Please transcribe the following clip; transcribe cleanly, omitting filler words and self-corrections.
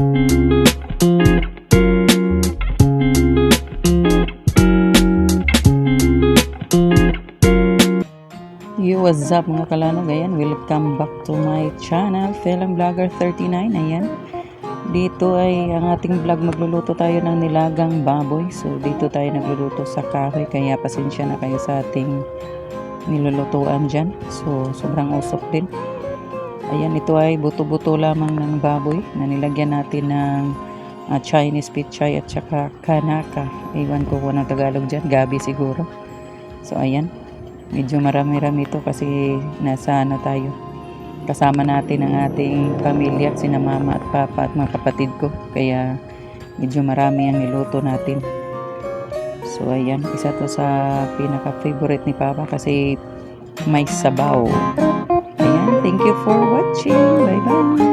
Yo, what's up mga kalanog? Ayan, welcome back to my channel, Film Vlogger 39. Ayan, dito ay ang ating vlog, magluluto tayo ng nilagang baboy. So dito tayo nagluluto sa kahoy, kaya pasensya na kayo sa ating nilulutuan dyan. So sobrang usok din. Ayan, ito ay buto-buto lamang ng baboy na nilagyan natin ng Chinese pichay at saka kanaka. Iwan ko kung anong Tagalog dyan, gabi siguro. So ayan, medyo marami-rami ito kasi nasa tayo. Kasama natin ang ating pamilya, sina mama at papa at mga kapatid ko. Kaya medyo marami ang niluto natin. So ayan, isa to sa pinaka-favorite ni papa kasi may sabaw. Ayan, thank you for watching. Bye-bye.